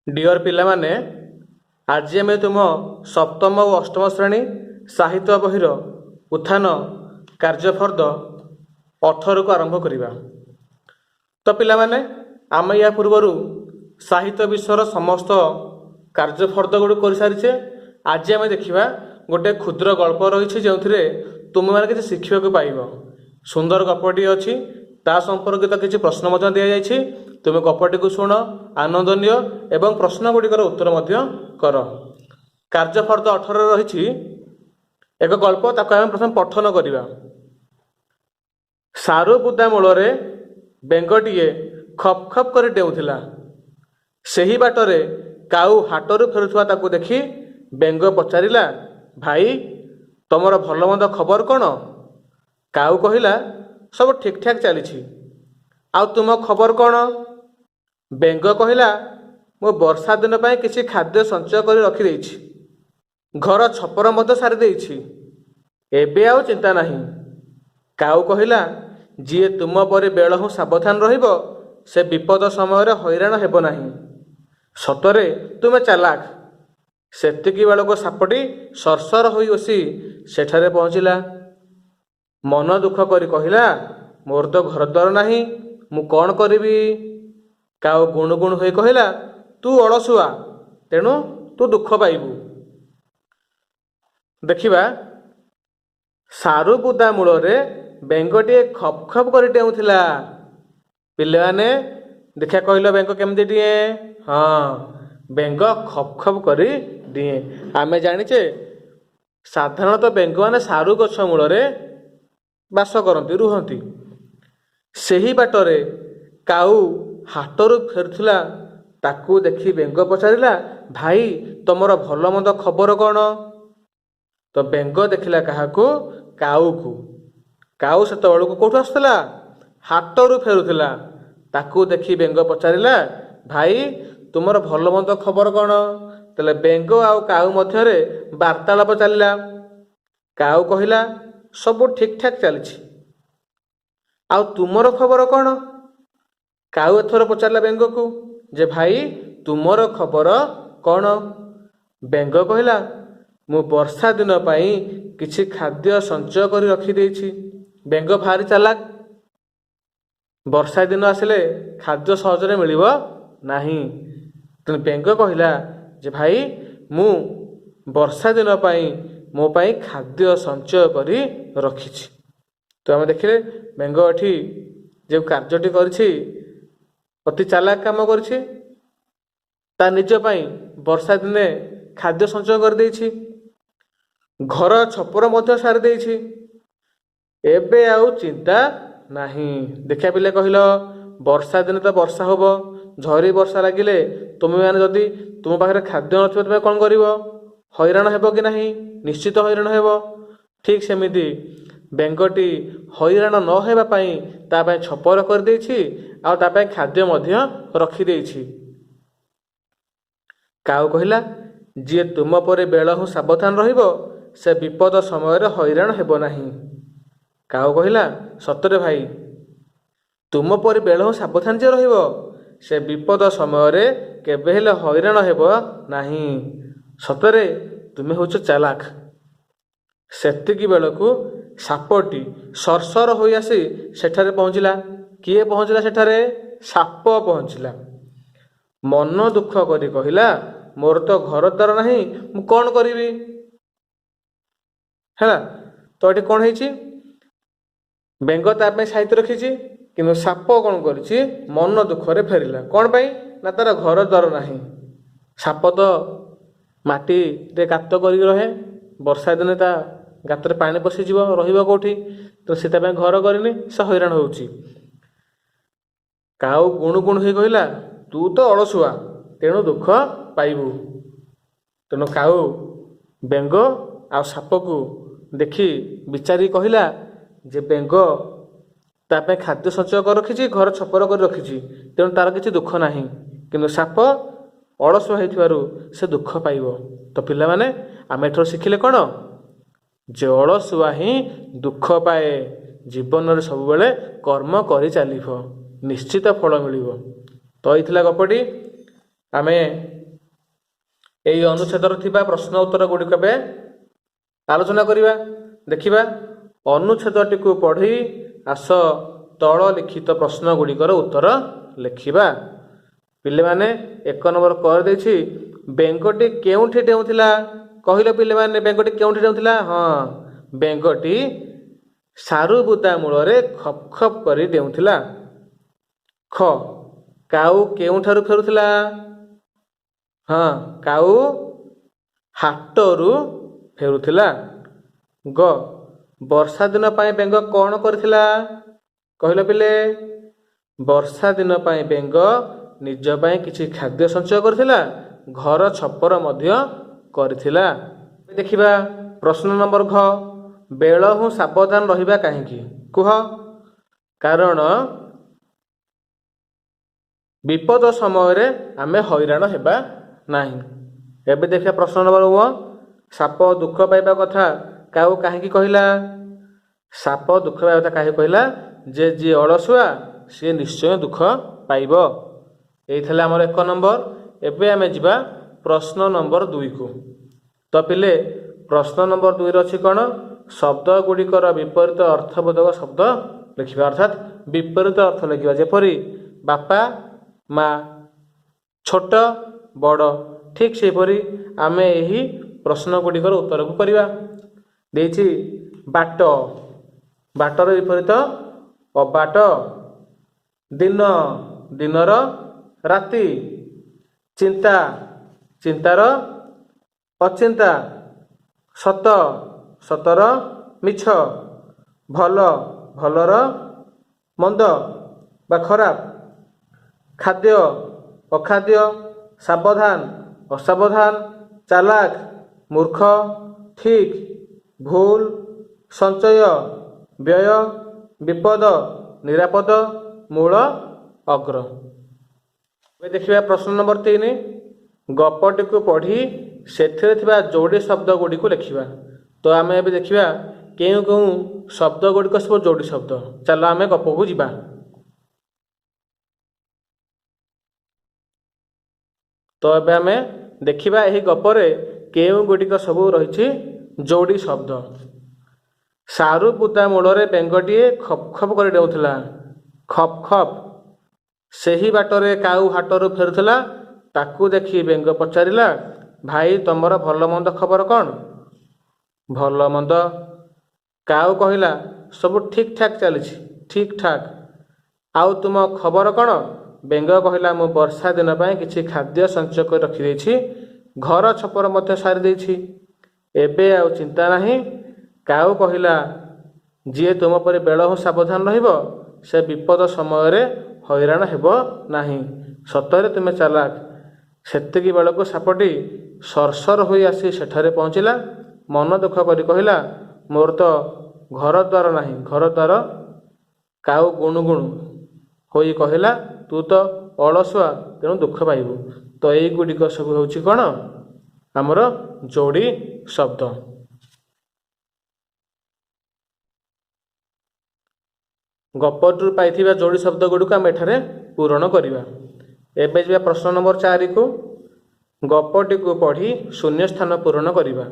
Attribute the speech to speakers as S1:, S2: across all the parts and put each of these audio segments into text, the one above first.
S1: Dear पिलामाने आज आम तुम सप्तम और अष्टम श्रेणी साहित्य बहिर उत्थान कार्यफर्द 18 को आरंभ करिबा। तो पिलामाने आम या पूर्वर साहित्य विषयर समस्त कार्यफर्द गुड़ कर सारी। आज आम देखा गोटे क्षुद्र गल्प रही जो तुम मैंने किसी शिखा पाइब। सुंदर गपटी अच्छी ता संपर्कित किसी प्रश्न दि जाइए। तुम गपटी को शुण, आनंद निय एवं प्रश्न गुड़िकर उत्तर कर। कार्यफर्द 18 रही एक गल्प, ताको आम प्रथम पठन करवा। सारू बुदा मूल बेंगटीए खप खप कर डेउथिला। सेही बाटरे काऊ हाटरू फेरुथुआ ताकू देखी बेंग पचारिला, भाई तमर भल मंद खबर कौन? काऊ कहिला, सब ठीक ठाक चली। आउ तुम खबर कौन? बेंग कहिला, मु वर्षा दिन पर किसी खाद्य संचय कर रखी, घर छपर मध्य सारी देइछि, एबे आउ चिंता नहीं। काऊ कहिला, जी तुम परि बेलहु सावधान रहिबो से विपद समय हैरान हेब नहीं। सतरे तुमे चालाक। सेतिकी बेलको सापटी सरसर होई बसी सेठारे पहुँचला। मन दुख करी कहिला, मोर तो घर द्वार नहीं, मु कौन करिबी? काऊ गुणुगुण होई कहिला, तू अलसुआ, तेणु तू दुख पाइबू। देखिबा सारू बुदा मूल बेंगटीए खप खप कर डेउथिला। पिले देखा कहल बेंग केमती डिए? हाँ, बेंग खप खप कर डिए। आमे जानिचे साधारणतः बेंग माने सारू गछ मूल बास करती रुहती। सेही बाटरे काऊ हाटरू फेरुला ताकू देखी बेंग पचारिला, भाई तमर भल मंद खबर कौन? तो बेंग देखिला काहाकू? काऊ को। काऊ से कौटू आसला? हाटरू फेरुला। ताकू देखी बेंग पचारिला, भाई तुमर भल मंद खबर कौन? तेले बेंग आउ काऊ मध्यरे वार्तालाप चलिला। काऊ कहिला, सब ठीक ठाक चली। आउ तुमर खबर कौन? काऊ एथर पचारिला बेंग को, जे भाई तुमर खबर कौन? बेंग कहिला, मु वर्षा दिन पाई किछि खाद्य संचय कर रखी देइछि। बेंग भारी चालाक। वर्षा दिन आसिले खाद्य सहजरे मिलिबो नाही। तेणु बेंग कहिला जे भाई मु वर्षा दिन पाई मो पाई खाद्य संचय करी रखिछि। तो आम देखिले बेंग एठी जो कार्यटी करिछि अति चालाक काम करिछि। ता निज पाई वर्षा दिने खाद्य संचय कर देइछि, घर छपर मध्य सारी देइछि, एबे आउ चिंता नहीं। देखा पिले कहल वर्षा दिन तो वर्षा होब, झरी वर्षा लगिले तुम मैंने जदि तुम पाखे खाद्य नथिबो तुम कौन करिवो? हैरान हेब कि नहीं? निश्चित हैरान हेब। ठीक सेमिति बेंगटी हैरान न हेबा पई ता पई छपर कर देइछि, आ ता पई खाद्य मध्य रखी देइछि। काऊ कहिला, जी तुम परे बेलहु सावधान रहिबो से विपद समय हैरान हेब नहीं। काऊ कहिला, सतरे भाई तुम परि बेलहु सावधान जे रहिबो से विपद समय केबे हेले हैरान हेब नहीं। सतरे तुमे होछ चालाक। सेतिकी बेलकू सापटी सरसर होई आसी सेठारे पहुँचला। किए पहुँचला सेठारे? साप पहुँचला। मन दुख करी कहिला, मोर तो घर द्वार नहीं, मु कौन करिबी? है तो ये कौन है? बेंग ताप साहित्य रखी, कि साप कौन करिछि? मन दुखरे फेरिला। कौन पाई? ना तार घर द्वार नहीं। साप तो माटी रे गात कर रहे, वर्षा दिने ता गातर पानी पशिଯିव, रहिबो कोठी? तो से घर करनी, से हैरान होउछि। काऊ गुणु गुणु होई कहिला, तू तो अलसुआ, तेणु दुख पाइबू। तेणु काऊ बेंग आ साप को देखी विचारी कहिला जे बेंग तापे खाद्य संचय कर रखी, घर छपर कर रखी, तेणु तार किसी दुख नहीं, किंतु साप अलसुआ होइथिबारु से दुख पाइब। तो पिला माने आम एठर शिखिले कौन? जे अलसुआ ही दुख पाए। जीवन सब बेले कर्म करि चालिब, निश्चित फल मिलिब। तो ये गपटी आमे এই ଅନୁଚ୍ଛେଦର ଥିବା ପ୍ରଶ୍ନ ଉତ୍ତର ଗୁଡ଼ିକ ଏବେ ଆଲୋଚନା କରିବା। ଦେଖିବା ଅନୁଚ୍ଛେଦଟିକୁ ପଢ଼ି ଆସ ତଳ ଲିଖିତ ପ୍ରଶ୍ନ ଗୁଡ଼ିକର ଉତ୍ତର ଲେଖିବା। ପିଲାମାନେ 1 ନମ୍ବର କରିଦେଇଛି, ବେଙ୍ଗଟି କେଉଁଠି ଡେଉଁଥିଲା? କହିଲ ପିଲାମାନେ, ବେଙ୍ଗଟି କେଉଁଠି ଡେଉଁଥିଲା? ହଁ, ବେଙ୍ଗଟି ସାରୁ ବୁଦା ମୂଳରେ ଖପ୍ ଖପ୍ କରି ଡେଉଁଥିଲା। ଖ, କାଉ କେଉଁଠାରୁ ଫେରୁଥିଲା? ହଁ, କାଉ ହାଟରୁ ଫେରୁଥିଲା। ଗ, ବର୍ଷା ଦିନ ପାଇଁ ବେଙ୍ଗ କ'ଣ କରିଥିଲା? କହିଲ ପିଲେ, ବର୍ଷା ଦିନ ପାଇଁ ବେଙ୍ଗ ନିଜ ପାଇଁ କିଛି ଖାଦ୍ୟ ସଞ୍ଚୟ କରିଥିଲା, ଘର ଛପର ମଧ୍ୟ କରିଥିଲା। ଦେଖିବା ପ୍ରଶ୍ନ ନମ୍ବର ଘ, ବେଳହୁଁ ସାବଧାନ ରହିବା କାହିଁକି? କୁହ। କାରଣ ବିପଦ ସମୟରେ ଆମେ ହଇରାଣ ହେବା ନାହିଁ। ଏବେ ଦେଖିବା ପ୍ରଶ୍ନ ନମ୍ବର ଅ, ସାପ ଦୁଃଖ ପାଇବା କଥା କାଉ କାହିଁକି କହିଲା? ସାପ ଦୁଃଖ ପାଇବା କଥା କାହିଁକି କହିଲା? ଯେ ଯିଏ ଅଳସୁଆ ସିଏ ନିଶ୍ଚୟ ଦୁଃଖ ପାଇବ। ଏଇ ଥିଲା ଆମର 1 ନମ୍ବର। ଏବେ ଆମେ ଯିବା ପ୍ରଶ୍ନ ନମ୍ବର 2କୁ। ତ ପିଲେ ପ୍ରଶ୍ନ ନମ୍ବର 2ରେ ଅଛି କ'ଣ? ଶବ୍ଦ ଗୁଡ଼ିକର ବିପରୀତ ଅର୍ଥବୋଧକ ଶବ୍ଦ ଲେଖିବା, ଅର୍ଥାତ୍ ବିପରୀତ ଅର୍ଥ ଲେଖିବା। ଯେପରି ବାପା ମା, ଛୋଟ ବଡ଼। ଠିକ୍ ସେହିପରି ଆମେ ଏହି ପ୍ରଶ୍ନ ଗୁଡ଼ିକର ଉତ୍ତରକୁ କରିବା। ଦେଇଛି ବାଟ, ବାଟର ବିପରୀତ ଅବାଟ। ଦିନ, ଦିନର ରାତି। ଚିନ୍ତା, ଚିନ୍ତାର ଅଚିନ୍ତା। ସତ, ସତର ମିଛ। ଭଲ, ଭଲର ମନ୍ଦ ବା ଖରାପ। ଖାଦ୍ୟ, ଅଖାଦ୍ୟ। ସାବଧାନ, ଅସାବଧାନ। ଚାଲାକ, ମୂର୍ଖ। ଠିକ୍, ଭୁଲ। ସଞ୍ଚୟ, ବ୍ୟୟ। ବିପଦ, ନିରାପଦ। ମୂଳ, ଅଗ୍ର। ଏବେ ଦେଖିବା ପ୍ରଶ୍ନ ନମ୍ବର 3। ଗପଟିକୁ ପଢ଼ି ସେଥିରେ ଥିବା ଯୋଡ଼ି ଶବ୍ଦ ଗୁଡ଼ିକୁ ଲେଖିବା। ତ ଆମେ ଏବେ ଦେଖିବା କେଉଁ କେଉଁ ଶବ୍ଦ ଗୁଡ଼ିକ ସବୁ ଯୋଡ଼ି ଶବ୍ଦ। ଚାଲ ଆମେ ଗପକୁ ଯିବା। ତ ଏବେ ଆମେ ଦେଖିବା ଏହି ଗପରେ କେଉଁ ଗୁଡ଼ିକ ସବୁ ରହିଛି ଯୋଡ଼ି ଶବ୍ଦ। ସାରୁ ବୁଦା ମୂଳରେ ବେଙ୍ଗଟିଏ ଖପ୍ ଖପ୍ କରି ଡେଉଁଥିଲା। ଖପ୍ ଖପ୍। ସେହି ବାଟରେ କାଉ ହାଟରୁ ଫେରୁଥିଲା। ତାକୁ ଦେଖି ବେଙ୍ଗ ପଚାରିଲା, ଭାଇ ତମର ଭଲ ମନ୍ଦ ଖବର କ'ଣ? ଭଲ ମନ୍ଦ? କାଉ କହିଲା, ସବୁ ଠିକ୍ ଠାକ୍ ଚାଲିଛି। ଠିକ୍ ଠାକ୍। ଆଉ ତୁମ ଖବର କ'ଣ? ବେଙ୍ଗ କହିଲା, ମୁଁ ବର୍ଷା ଦିନ ପାଇଁ କିଛି ଖାଦ୍ୟ ସଞ୍ଚୟ କରି ରଖିଦେଇଛି, ଘର ଛପର ମଧ୍ୟ ସାରି ଦେଇଛି, ଏବେ ଆଉ ଚିନ୍ତା ନାହିଁ। କାଉ କହିଲା, ଯିଏ ତୁମ ପରି ବେଳହୁଁ ସାବଧାନ ରହିବ ସେ ବିପଦ ସମୟରେ ହଇରାଣ ହେବ ନାହିଁ। ସତରେ ତୁମେ ଚାଲାକ। ସେତିକି ବେଳକୁ ସାପଟି ସରସର ହୋଇ ଆସି ସେଠାରେ ପହଞ୍ଚିଲା। ମନ ଦୁଃଖ କରି କହିଲା, ମୋର ତ ଘର ଦ୍ୱାର ନାହିଁ। ଘର ଦ୍ୱାର? କାଉ ଗୁଣୁ ଗୁଣୁ ହୋଇ କହିଲା, ତୁ ତ ଅଳସୁଆ, ତେଣୁ ଦୁଃଖ ପାଇବୁ। ତ ଏଇଗୁଡ଼ିକ ସବୁ ହେଉଛି କ'ଣ? ଆମର ଯୋଡ଼ି ଶବ୍ଦ। ଗପଟିରୁ ପାଇଥିବା ଯୋଡ଼ି ଶବ୍ଦ ଗୁଡ଼ିକୁ ଆମେ ଏଠାରେ ପୂରଣ କରିବା। ଏବେ ଯିବା ପ୍ରଶ୍ନ ନମ୍ବର 4କୁ। ଗପଟିକୁ ପଢ଼ି ଶୂନ୍ୟ ସ୍ଥାନ ପୂରଣ କରିବା।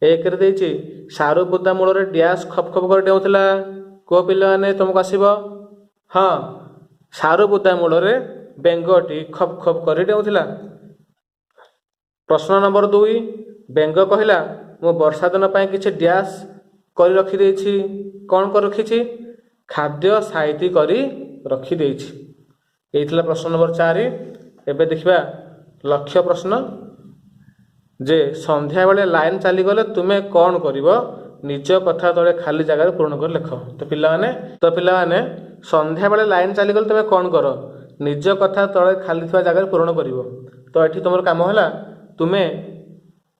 S1: 1ରେ ଦେଇଛି, ସାରୁ ବୁଦା ମୂଳରେ ଡ୍ୟାସ୍ ଖପ୍ ଖପ୍ କରି ଡେଉଁଥିଲା। କୁହ ପିଲାମାନେ, ତୁମକୁ ଆସିବ। ହଁ, ସାରୁ ବୁଦା ମୂଳରେ ବେଙ୍ଗଟି ଖପ୍ ଖପ୍ କରି ଡେଉଁଥିଲା। ପ୍ରଶ୍ନ ନମ୍ବର 2, ବେଙ୍ଗ କହିଲା, ମୁଁ ବର୍ଷା ଦିନ ପାଇଁ କିଛି ଡ୍ୟାସ୍ କରି ରଖିଦେଇଛି। କ'ଣ କରି ରଖିଛି? ଖାଦ୍ୟ ସାଇତି କରି ରଖିଦେଇଛି। ଏଇ ଥିଲା ପ୍ରଶ୍ନ ନମ୍ବର 4। ଏବେ ଦେଖିବା ଲକ୍ଷ୍ୟ ପ୍ରଶ୍ନ, ଯେ ସନ୍ଧ୍ୟାବେଳେ ଲାଇନ୍ ଚାଲିଗଲେ ତୁମେ କ'ଣ କରିବ? ନିଜ କଥା ତଳେ ଖାଲି ଜାଗାରେ ପୂରଣ କରି ଲେଖ। ତ ପିଲାମାନେ ସନ୍ଧ୍ୟାବେଳେ ଲାଇନ୍ ଚାଲିଗଲେ ତୁମେ କ'ଣ କର? ନିଜ କଥା ତଳେ ଖାଲି ଥିବା ଜାଗାରେ ପୂରଣ କରିବ। ତ ଏଠି ତୁମର କାମ ହେଲା, ତୁମେ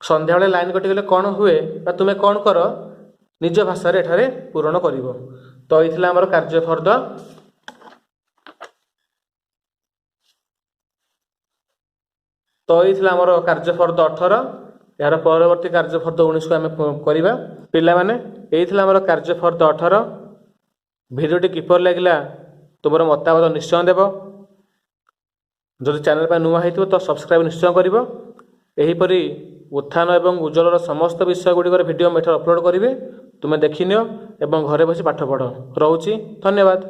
S1: ସନ୍ଧ୍ୟାବେଳେ ଲାଇନ୍ କଟିଗଲେ କ'ଣ ହୁଏ ବା ତୁମେ କ'ଣ କର, ନିଜ ଭାଷାରେ ଏଠାରେ ପୂରଣ କରିବ। ତ ଏଇ ଥିଲା ଆମର କାର୍ଯ୍ୟଫର୍ଦ୍ଦ। ତ ଏଇ ଥିଲା ଆମର କାର୍ଯ୍ୟଫର୍ଦ୍ଦ 18। ଏହାର ପରବର୍ତ୍ତୀ କାର୍ଯ୍ୟଫର୍ଦ୍ଦ 19କୁ ଆମେ କରିବା। ପିଲାମାନେ, ଏଇ ଥିଲା ଆମର କାର୍ଯ୍ୟଫର୍ଦ୍ଦ 18। ଭିଡ଼ିଓଟି କିପରି ଲାଗିଲା ତୁମର ମତାମତ ନିଶ୍ଚୟ ଦେବ। ଯଦି ଚ୍ୟାନେଲ ପାଇଁ ନୂଆ ହେଇଥିବ ତ ସବସ୍କ୍ରାଇବ୍ ନିଶ୍ଚୟ କରିବ। ଏହିପରି ଉତ୍ଥାନ ଏବଂ ଉଜ୍ଜଳର ସମସ୍ତ ବିଷୟ ଗୁଡ଼ିକର ଭିଡ଼ିଓ ମୁଁ ଏଠାରେ ଅପଲୋଡ଼ କରିବି। ତୁମେ ଦେଖିନିଅ ଏବଂ ଘରେ ବସି ପାଠ ପଢ଼। ରହୁଛି, ଧନ୍ୟବାଦ।